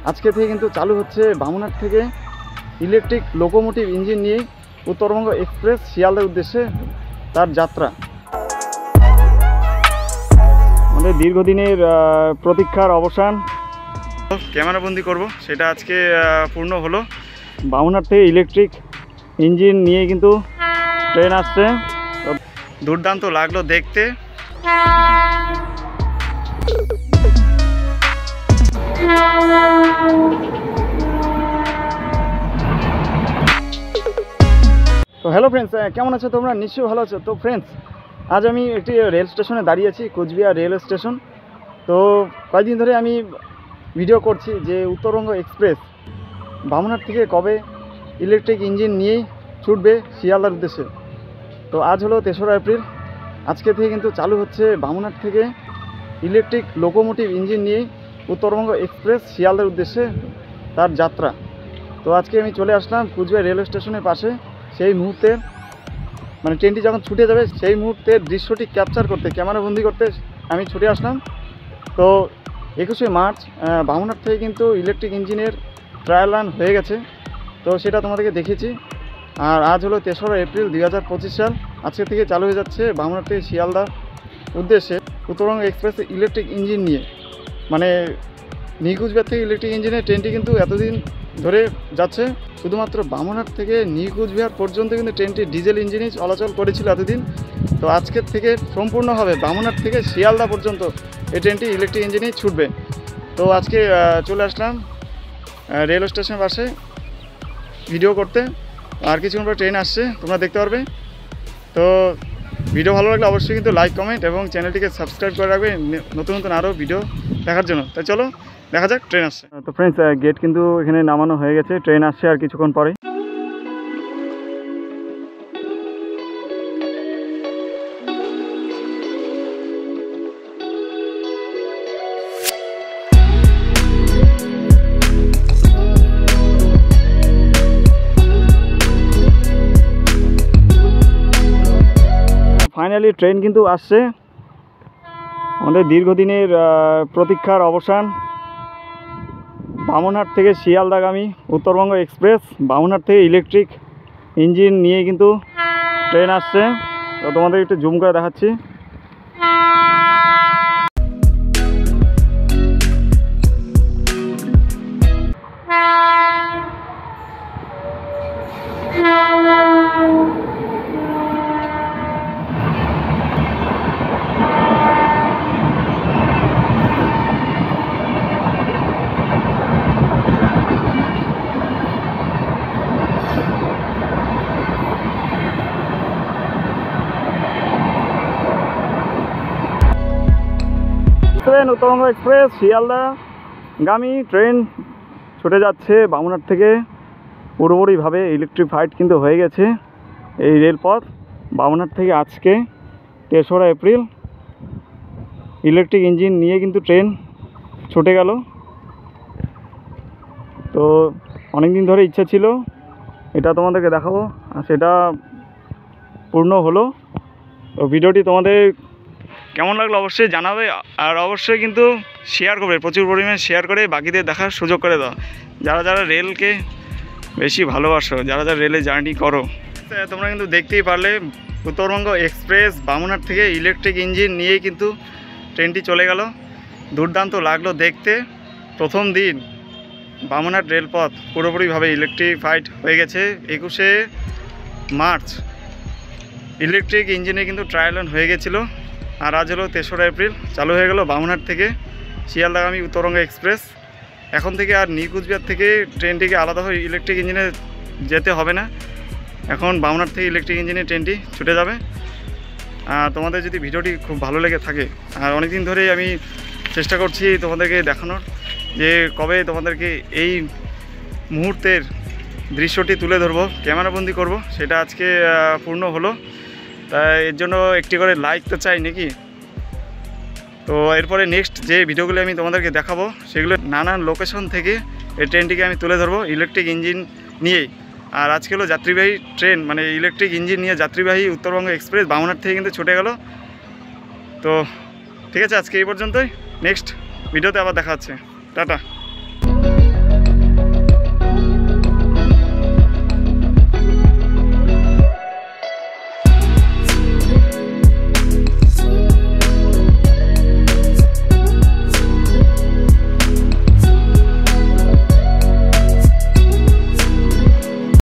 আজকে থেকে কিন্তু চালু হচ্ছে বামুনহাট থেকে ইলেকট্রিক লোকোমোটিভ ইঞ্জিন নিয়ে উত্তরবঙ্গ এক্সপ্রেস শিয়ালদার উদ্দেশ্যে তার যাত্রা। আমাদের দীর্ঘদিনের প্রতীক্ষার অবসান, ক্যামেরাবন্দি করব সেটা আজকে পূর্ণ হলো। বামুনহাট থেকে ইলেকট্রিক ইঞ্জিন নিয়ে কিন্তু ট্রেন আসছে, দুর্দান্ত লাগলো দেখতে। তো হ্যালো ফ্রেন্ডস, কেমন আছো তোমরা? নিশ্চয়ই ভালো আছো। তো ফ্রেন্ডস, আজ আমি একটি রেল স্টেশনে দাঁড়িয়ে আছি, কোচবিহার রেল স্টেশন। তো কয়েকদিন ধরে আমি ভিডিও করছি যে উত্তরবঙ্গ এক্সপ্রেস বামুনহাট থেকে কবে ইলেকট্রিক ইঞ্জিন নিয়েই ছুটবে শিয়ালদার উদ্দেশ্যে। তো আজ হলো 3রা এপ্রিল। আজকে থেকে কিন্তু চালু হচ্ছে বামুনহাট থেকে ইলেকট্রিক লোকোমোটিভ ইঞ্জিন নিয়েই উত্তরবঙ্গ এক্সপ্রেস শিয়ালদার উদ্দেশ্যে তার যাত্রা। তো আজকে আমি চলে আসলাম কোচবিহার রেল স্টেশনের পাশে। সেই মুহূর্তে মানে ট্রেনটি যখন ছুটে যাবে সেই মুহূর্তের দৃশ্যটি ক্যাপচার করতে, ক্যামেরাবন্দি করতে আমি ছুটে আসলাম। তো 21শে মার্চ বামুনহাট থেকে কিন্তু ইলেকট্রিক ইঞ্জিনের ট্রায়াল রান হয়ে গেছে, তো সেটা তোমাদেরকে দেখিয়েছি। আর আজ হলো 3রা এপ্রিল 2025 সাল। আজকে থেকে চালু হয়ে যাচ্ছে বামুনহাট থেকে শিয়ালদার উদ্দেশ্যে উত্তরবঙ্গ এক্সপ্রেস ইলেকট্রিক ইঞ্জিন নিয়ে। মানে নিউ কুচবিহার থেকে ইলেকট্রিক ইঞ্জিনের ট্রেনটি কিন্তু এতদিন ধরে যাচ্ছে শুধুমাত্র বামুনহাট থেকে নিউ কুচবিহার পর্যন্ত, কিন্তু ট্রেনটি ডিজেল ইঞ্জিনই চলাচল করেছিল এতদিন। তো আজকের থেকে সম্পূর্ণভাবে বামুনহাট থেকে শিয়ালদা পর্যন্ত এই ট্রেনটি ইলেকট্রিক ইঞ্জিনেই ছুটবে। তো আজকে চলে আসলাম রেল স্টেশনের পাশে ভিডিও করতে। আর কিছুক্ষণ পরে ট্রেন আসছে, তোমরা দেখতে পারবে। তো ভিডিও ভালো লাগলে অবশ্যই কিন্তু লাইক, কমেন্ট এবং চ্যানেলটিকে সাবস্ক্রাইব করে রাখবে নতুন নতুন আরও ভিডিও দেখার জন্য। তাই চলো দেখা যাক ট্রেন আসছে। তো ফ্রেন্ডস, গেট কিন্তু এখানে নামানো হয়ে গেছে, ট্রেন আসছে আর কিছুক্ষণ পরে। ফাইনালি ট্রেন কিন্তু আসছে। আমাদের দীর্ঘদিনের প্রতীক্ষার অবসান। বামুনহাট থেকে শিয়ালদাগামী উত্তরবঙ্গ এক্সপ্রেস বামুনহাট থেকে ইলেকট্রিক ইঞ্জিন নিয়ে কিন্তু ট্রেন আসছে। তো তোমাদের একটু জুম করে দেখাচ্ছি। উত্তরবঙ্গ এক্সপ্রেস শিয়ালদাগামী ট্রেন ছুটে যাচ্ছে বামুনহাট থেকে। পুরোপুরিভাবে ইলেকট্রিফাইড কিন্তু হয়ে গেছে এই রেলপথ। বামুনহাট থেকে আজকে 3রা এপ্রিল ইলেকট্রিক ইঞ্জিন নিয়ে কিন্তু ট্রেন ছুটে গেল। তো অনেক দিন ধরে ইচ্ছা ছিল এটা তোমাদেরকে দেখাবো, আর সেটা পূর্ণ হলো। তো ভিডিওটি তোমাদের কেমন লাগলো অবশ্যই জানাবে, আর অবশ্যই কিন্তু শেয়ার করবে, প্রচুর পরিমাণে শেয়ার করে বাকিদের দেখার সুযোগ করে দাও। যারা যারা রেলকে বেশি ভালোবাসো, যারা যারা রেলে জার্নি করো। তোমরা কিন্তু দেখতেই পারলে উত্তরবঙ্গ এক্সপ্রেস বামুনহাট থেকে ইলেকট্রিক ইঞ্জিন নিয়েই কিন্তু ট্রেনটি চলে গেল। দুর্দান্ত লাগলো দেখতে। প্রথম দিন বামুনহাট রেলপথ পুরোপুরিভাবে ইলেকট্রিফাইড হয়ে গেছে। 21শে মার্চ ইলেকট্রিক ইঞ্জিনে কিন্তু ট্রায়াল রান হয়ে গেছিলো। আর আজ হলো 3রা এপ্রিল, চালু হয়ে গেল বামুনহাট থেকে শিয়ালদাগামী উত্তরবঙ্গ এক্সপ্রেস। এখন থেকে আর নিউ কুচবিহার থেকে ট্রেনটিকে আলাদাভাবে ইলেকট্রিক ইঞ্জিনে যেতে হবে না। এখন বামুনহাট থেকে ইলেকট্রিক ইঞ্জিনে ট্রেনটি ছুটে যাবে। তোমাদের যদি ভিডিওটি খুব ভালো লেগে থাকে, আর অনেক দিন ধরেই আমি চেষ্টা করছি তোমাদেরকে দেখানোর যে কবে তোমাদেরকে এই মুহূর্তের দৃশ্যটি তুলে ধরবো, ক্যামেরাবন্দি করব, সেটা আজকে পূর্ণ হলো। তাই এর জন্য একটি করে লাইক তো চাই নাকি। তো এরপরে নেক্সট যে ভিডিওগুলো আমি তোমাদেরকে দেখাবো সেগুলো নানান লোকেশন থেকে এই ট্রেনটিকে আমি তুলে ধরবো ইলেকট্রিক ইঞ্জিন নিয়েই। আর আজকে হলো যাত্রীবাহী ট্রেন, মানে ইলেকট্রিক ইঞ্জিন নিয়ে যাত্রীবাহী উত্তরবঙ্গ এক্সপ্রেস বামুনহাট থেকে কিন্তু ছুটে গেল। তো ঠিক আছে, আজকে এই পর্যন্তই। নেক্সট ভিডিওতে আবার দেখা হচ্ছে। টাটা।